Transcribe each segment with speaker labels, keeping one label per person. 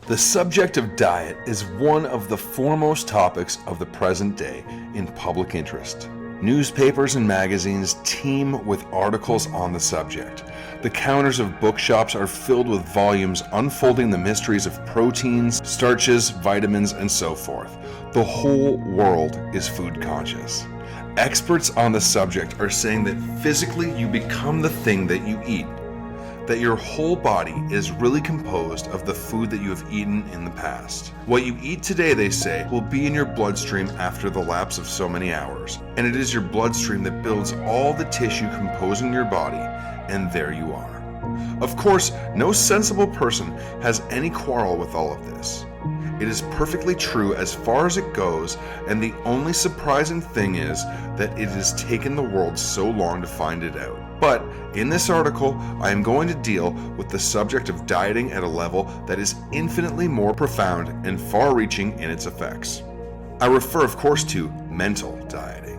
Speaker 1: The subject of diet is one of the foremost topics of the present day in public interest. Newspapers and magazines teem with articles on the subject. The counters of bookshops are filled with volumes unfolding the mysteries of proteins, starches, vitamins, and so forth. The whole world is food conscious. Experts on the subject are saying that physically you become the thing that you eat, that your whole body is really composed of the food that you have eaten in the past. What you eat today, they say, will be in your bloodstream after the lapse of so many hours. And it is your bloodstream that builds all the tissue composing your body, and there you are. Of course, no sensible person has any quarrel with all of this. It is perfectly true as far as it goes, and the only surprising thing is that it has taken the world so long to find it out. But in this article, I am going to deal with the subject of dieting at a level that is infinitely more profound and far-reaching in its effects. I refer, of course, to mental dieting.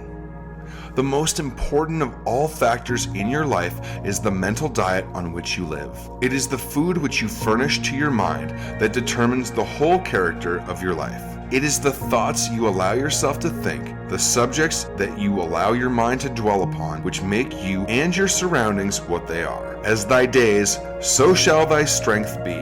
Speaker 1: The most important of all factors in your life is the mental diet on which you live. It is the food which you furnish to your mind that determines the whole character of your life. It is the thoughts you allow yourself to think, the subjects that you allow your mind to dwell upon, which make you and your surroundings what they are. As thy days, so shall thy strength be.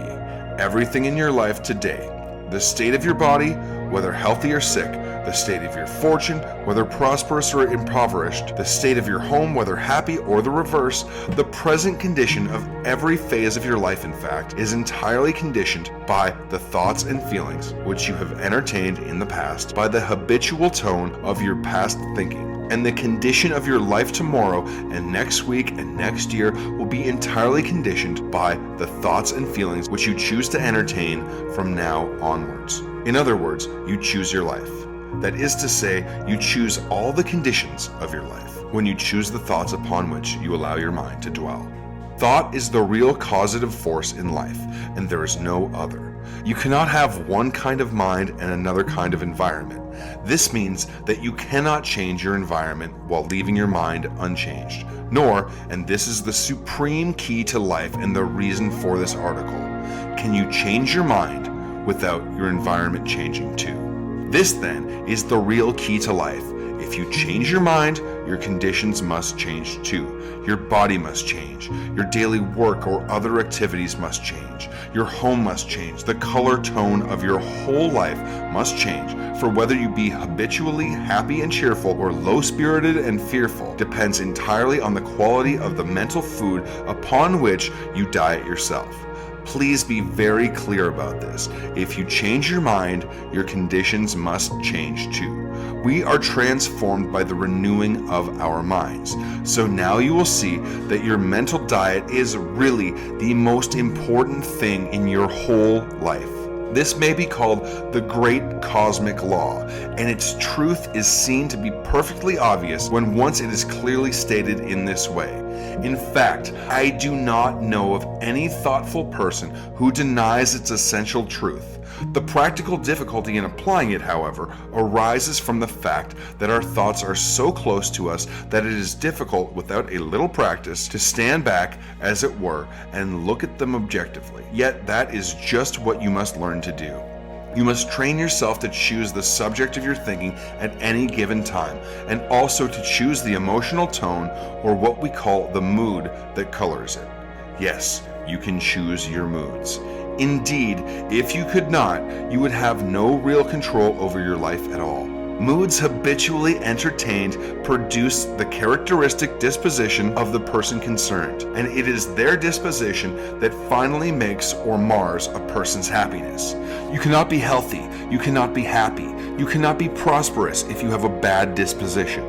Speaker 1: Everything in your life today, the state of your body, whether healthy or sick, the state of your fortune, whether prosperous or impoverished, the state of your home, whether happy or the reverse, the present condition of every phase of your life, in fact, is entirely conditioned by the thoughts and feelings which you have entertained in the past, by the habitual tone of your past thinking. And the condition of your life tomorrow and next week and next year will be entirely conditioned by the thoughts and feelings which you choose to entertain from now onwards. In other words, you choose your life. That is to say, you choose all the conditions of your life when you choose the thoughts upon which you allow your mind to dwell. Thought is the real causative force in life, and there is no other. You cannot have one kind of mind and another kind of environment. This means that you cannot change your environment while leaving your mind unchanged. Nor, and this is the supreme key to life and the reason for this article, can you change your mind without your environment changing too. This, then, is the real key to life. If you change your mind, your conditions must change too. Your body must change. Your daily work or other activities must change. Your home must change. The color tone of your whole life must change. For whether you be habitually happy and cheerful or low-spirited and fearful depends entirely on the quality of the mental food upon which you diet yourself. Please be very clear about this. If you change your mind, your conditions must change too. We are transformed by the renewing of our minds. So now you will see that your mental diet is really the most important thing in your whole life. This may be called the great cosmic law, and its truth is seen to be perfectly obvious when once it is clearly stated in this way. In fact, I do not know of any thoughtful person who denies its essential truth. The practical difficulty in applying it, however, arises from the fact that our thoughts are so close to us that it is difficult, without a little practice, to stand back, as it were, and look at them objectively. Yet that is just what you must learn to do. You must train yourself to choose the subject of your thinking at any given time, and also to choose the emotional tone, or what we call the mood, that colors it. Yes, you can choose your moods. Indeed, if you could not, you would have no real control over your life at all. Moods habitually entertained produce the characteristic disposition of the person concerned, and it is their disposition that finally makes or mars a person's happiness. You cannot be healthy, you cannot be happy, you cannot be prosperous if you have a bad disposition.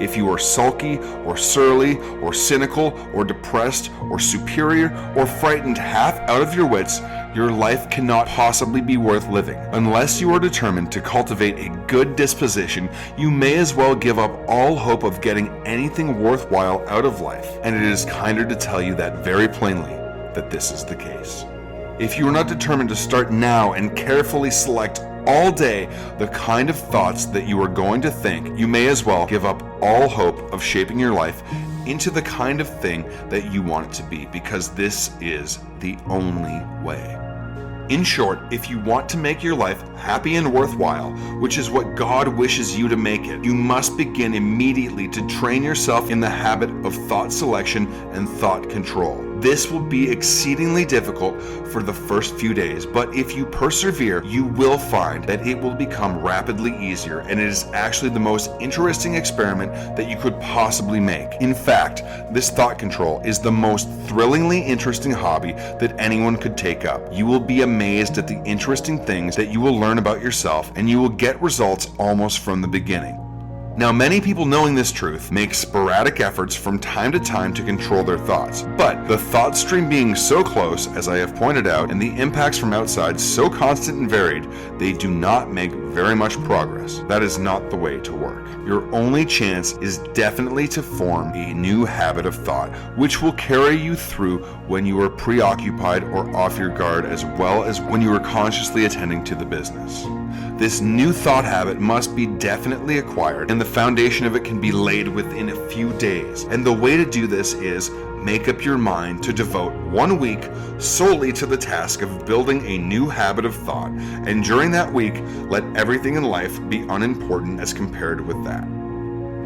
Speaker 1: If you are sulky or surly or cynical or depressed or superior or frightened half out of your wits, your life cannot possibly be worth living. Unless you are determined to cultivate a good disposition, you may as well give up all hope of getting anything worthwhile out of life. And it is kinder to tell you that very plainly, that this is the case. If you are not determined to start now and carefully select all day the kind of thoughts that you are going to think, you may as well give up all hope of shaping your life into the kind of thing that you want it to be, because this is the only way. In short, if you want to make your life happy and worthwhile, which is what God wishes you to make it, you must begin immediately to train yourself in the habit of thought selection and thought control. This will be exceedingly difficult for the first few days, but if you persevere, you will find that it will become rapidly easier, and it is actually the most interesting experiment that you could possibly make. In fact, this thought control is the most thrillingly interesting hobby that anyone could take up. You will be amazed at the interesting things that you will learn about yourself, and you will get results almost from the beginning. Now, many people, knowing this truth, make sporadic efforts from time to time to control their thoughts. But the thought stream being so close, as I have pointed out, and the impacts from outside so constant and varied, they do not make very much progress. That is not the way to work. Your only chance is definitely to form a new habit of thought, which will carry you through when you are preoccupied or off your guard, as well as when you are consciously attending to the business. This new thought habit must be definitely acquired, and the foundation of it can be laid within a few days. And the way to do this is make up your mind to devote 1 week solely to the task of building a new habit of thought. And during that week, let everything in life be unimportant as compared with that.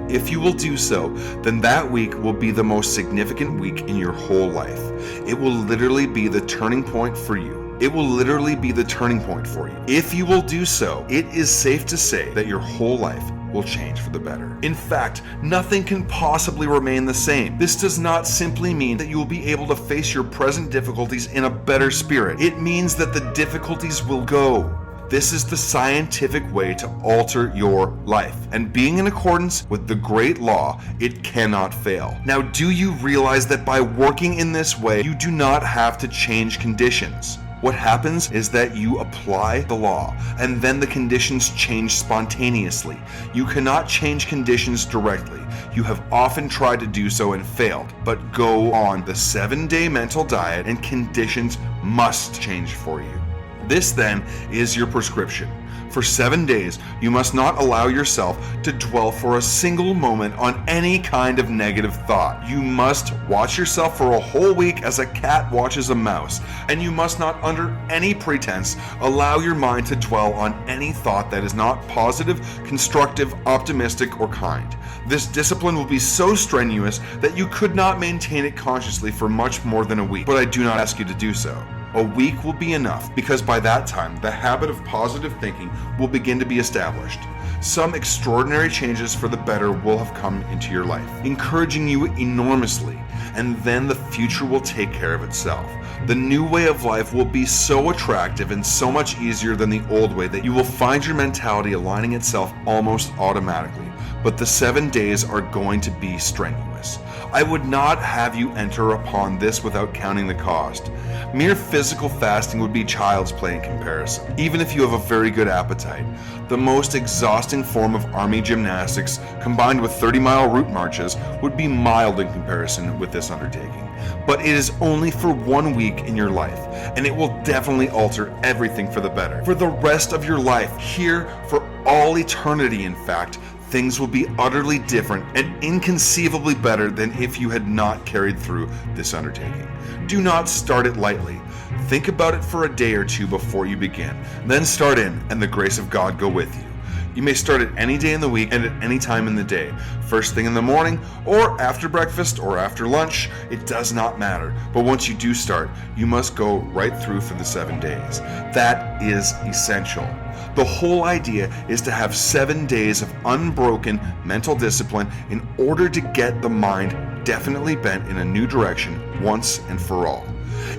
Speaker 1: If you will do so, then that week will be the most significant week in your whole life. It will literally be the turning point for you. It will literally be the turning point for you. If you will do so, it is safe to say that your whole life will change for the better. In fact, nothing can possibly remain the same. This does not simply mean that you will be able to face your present difficulties in a better spirit. It means that the difficulties will go. This is the scientific way to alter your life. And being in accordance with the great law, it cannot fail. Now, do you realize that by working in this way, you do not have to change conditions? What happens is that you apply the law, and then the conditions change spontaneously. You cannot change conditions directly. You have often tried to do so and failed, but go on the 7-day mental diet and conditions must change for you. This then is your prescription. For 7 days, you must not allow yourself to dwell for a single moment on any kind of negative thought. You must watch yourself for a whole week as a cat watches a mouse, and you must not, under any pretense, allow your mind to dwell on any thought that is not positive, constructive, optimistic, or kind. This discipline will be so strenuous that you could not maintain it consciously for much more than a week, but I do not ask you to do so. A week will be enough, because by that time, the habit of positive thinking will begin to be established. Some extraordinary changes for the better will have come into your life, encouraging you enormously, and then the future will take care of itself. The new way of life will be so attractive and so much easier than the old way that you will find your mentality aligning itself almost automatically. But the 7 days are going to be strenuous. I would not have you enter upon this without counting the cost. Mere physical fasting would be child's play in comparison, even if you have a very good appetite. The most exhausting form of army gymnastics, combined with 30-mile route marches, would be mild in comparison with this undertaking. But it is only for 1 week in your life, and it will definitely alter everything for the better. For the rest of your life, here for all eternity, in fact, things will be utterly different and inconceivably better than if you had not carried through this undertaking. Do not start it lightly. Think about it for a day or two before you begin. Then start in, and the grace of God go with you. You may start at any day in the week and at any time in the day. First thing in the morning, or after breakfast, or after lunch, it does not matter. But once you do start, you must go right through for the 7 days. That is essential. The whole idea is to have 7 days of unbroken mental discipline in order to get the mind definitely bent in a new direction once and for all.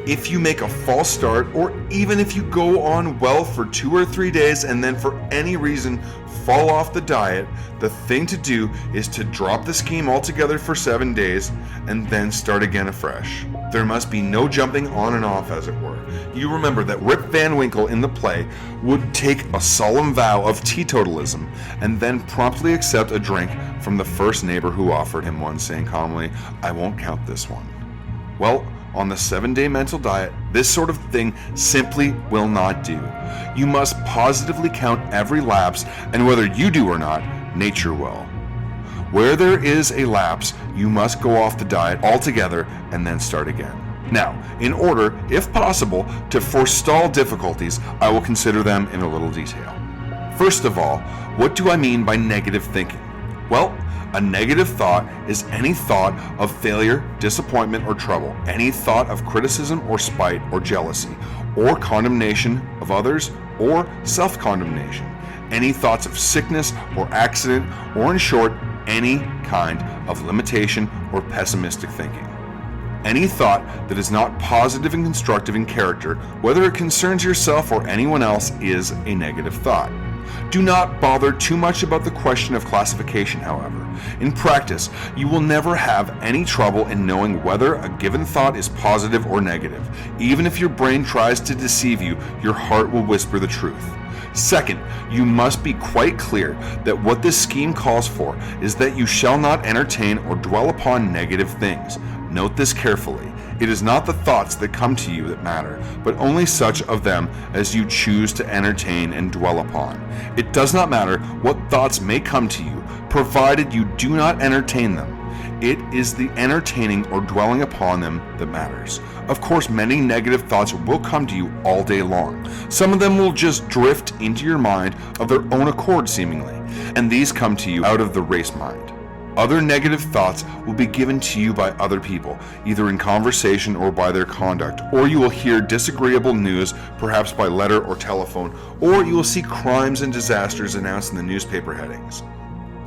Speaker 1: If you make a false start, or even if you go on well for 2 or 3 days and then for any reason fall off the diet, the thing to do is to drop the scheme altogether for 7 days and then start again afresh. There must be no jumping on and off, as it were. You remember that Rip Van Winkle in the play would take a solemn vow of teetotalism and then promptly accept a drink from the first neighbor who offered him one, saying calmly, "I won't count this one." Well, on the 7-day mental diet, this sort of thing simply will not do. You must positively count every lapse, and whether you do or not, nature will. Where there is a lapse, you must go off the diet altogether and then start again. Now, in order, if possible, to forestall difficulties, I will consider them in a little detail. First of all, what do I mean by negative thinking? Well, a negative thought is any thought of failure, disappointment, or trouble, any thought of criticism or spite or jealousy, or condemnation of others, or self-condemnation, any thoughts of sickness or accident, or in short, any kind of limitation or pessimistic thinking. Any thought that is not positive and constructive in character, whether it concerns yourself or anyone else, is a negative thought. Do not bother too much about the question of classification, however. In practice, you will never have any trouble in knowing whether a given thought is positive or negative. Even if your brain tries to deceive you, your heart will whisper the truth. Second, you must be quite clear that what this scheme calls for is that you shall not entertain or dwell upon negative things. Note this carefully. It is not the thoughts that come to you that matter, but only such of them as you choose to entertain and dwell upon. It does not matter what thoughts may come to you, provided you do not entertain them. It is the entertaining or dwelling upon them that matters. Of course, many negative thoughts will come to you all day long. Some of them will just drift into your mind of their own accord seemingly, and these come to you out of the race mind. Other negative thoughts will be given to you by other people, either in conversation or by their conduct, or you will hear disagreeable news, perhaps by letter or telephone, or you will see crimes and disasters announced in the newspaper headings.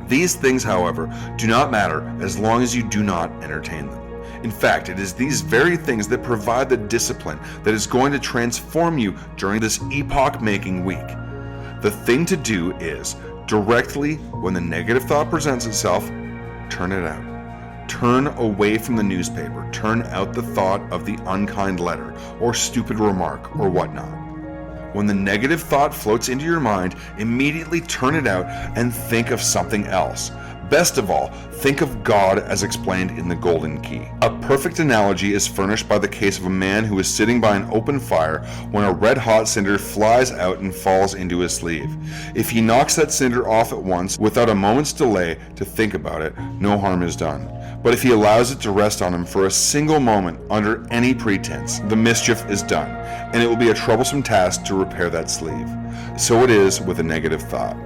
Speaker 1: These things, however, do not matter as long as you do not entertain them. In fact, it is these very things that provide the discipline that is going to transform you during this epoch-making week. The thing to do is, directly when the negative thought presents itself, turn it out. Turn away from the newspaper. Turn out the thought of the unkind letter or stupid remark or whatnot. When the negative thought floats into your mind, immediately turn it out and think of something else. Best of all, think of God as explained in the Golden Key. A perfect analogy is furnished by the case of a man who is sitting by an open fire when a red-hot cinder flies out and falls into his sleeve. If he knocks that cinder off at once, without a moment's delay to think about it, no harm is done. But if he allows it to rest on him for a single moment under any pretense, the mischief is done, and it will be a troublesome task to repair that sleeve. So it is with a negative thought.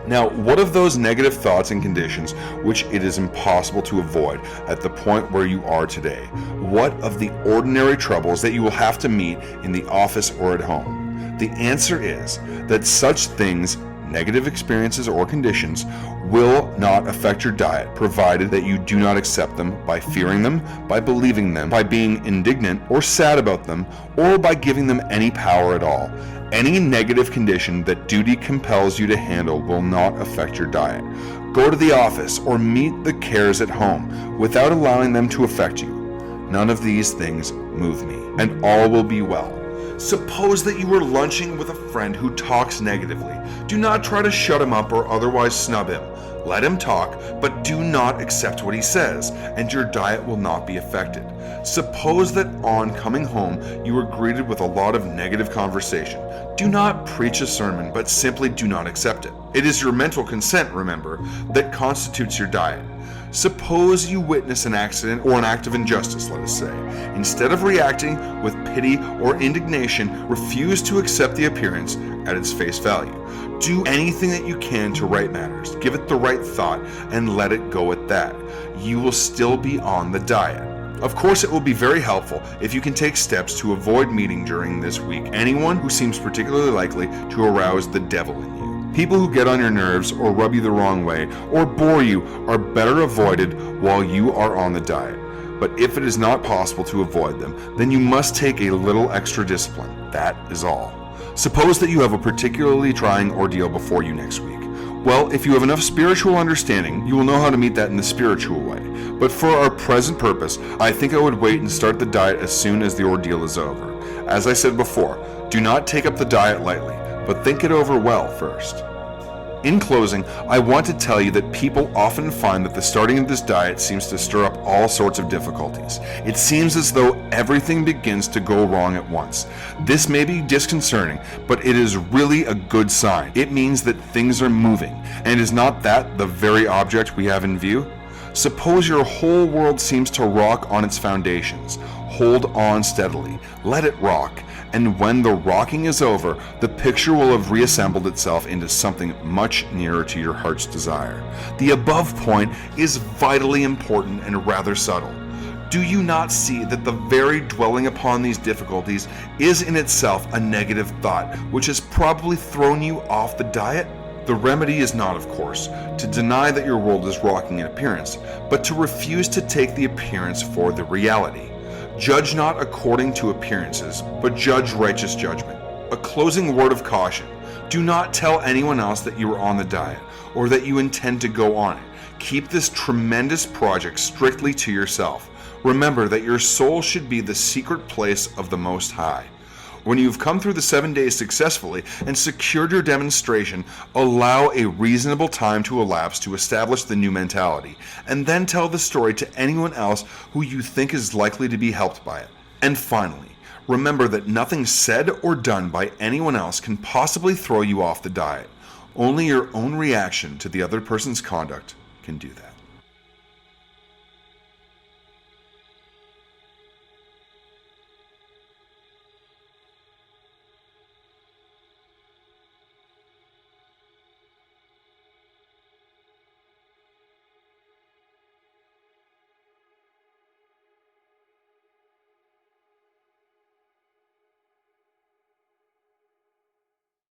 Speaker 1: Now, what of those negative thoughts and conditions which it is impossible to avoid at the point where you are today? What of the ordinary troubles that you will have to meet in the office or at home? The answer is that such things, negative experiences or conditions, will not affect your diet, provided that you do not accept them by fearing them, by believing them, by being indignant or sad about them, or by giving them any power at all. Any negative condition that duty compels you to handle will not affect your diet. Go to the office or meet the cares at home without allowing them to affect you. None of these things move me, and all will be well. Suppose that you are lunching with a friend who talks negatively. Do not try to shut him up or otherwise snub him. Let him talk, but do not accept what he says, and your diet will not be affected. Suppose that on coming home, you are greeted with a lot of negative conversation. Do not preach a sermon, but simply do not accept it. It is your mental consent, remember, that constitutes your diet. Suppose you witness an accident or an act of injustice, let us say. Instead of reacting with pity or indignation, refuse to accept the appearance at its face value. Do anything that you can to right matters. Give it the right thought and let it go at that. You will still be on the diet. Of course, it will be very helpful if you can take steps to avoid meeting during this week anyone who seems particularly likely to arouse the devil in you. People who get on your nerves or rub you the wrong way or bore you are better avoided while you are on the diet. But if it is not possible to avoid them, then you must take a little extra discipline. That is all. Suppose that you have a particularly trying ordeal before you next week. Well, if you have enough spiritual understanding, you will know how to meet that in the spiritual way. But for our present purpose, I think I would wait and start the diet as soon as the ordeal is over. As I said before, do not take up the diet lightly, but think it over well first. In closing, I want to tell you that people often find that the starting of this diet seems to stir up all sorts of difficulties. It seems as though everything begins to go wrong at once. This may be disconcerting, but it is really a good sign. It means that things are moving, and is not that the very object we have in view? Suppose your whole world seems to rock on its foundations. Hold on steadily, let it rock, and when the rocking is over, the picture will have reassembled itself into something much nearer to your heart's desire. The above point is vitally important and rather subtle. Do you not see that the very dwelling upon these difficulties is in itself a negative thought, which has probably thrown you off the diet? The remedy is not, of course, to deny that your world is rocking in appearance, but to refuse to take the appearance for the reality. Judge not according to appearances, but judge righteous judgment. A closing word of caution. Do not tell anyone else that you are on the diet, or that you intend to go on it. Keep this tremendous project strictly to yourself. Remember that your soul should be the secret place of the Most High. When you've come through the 7 days successfully and secured your demonstration, allow a reasonable time to elapse to establish the new mentality, and then tell the story to anyone else who you think is likely to be helped by it. And finally, remember that nothing said or done by anyone else can possibly throw you off the diet. Only your own reaction to the other person's conduct can do that.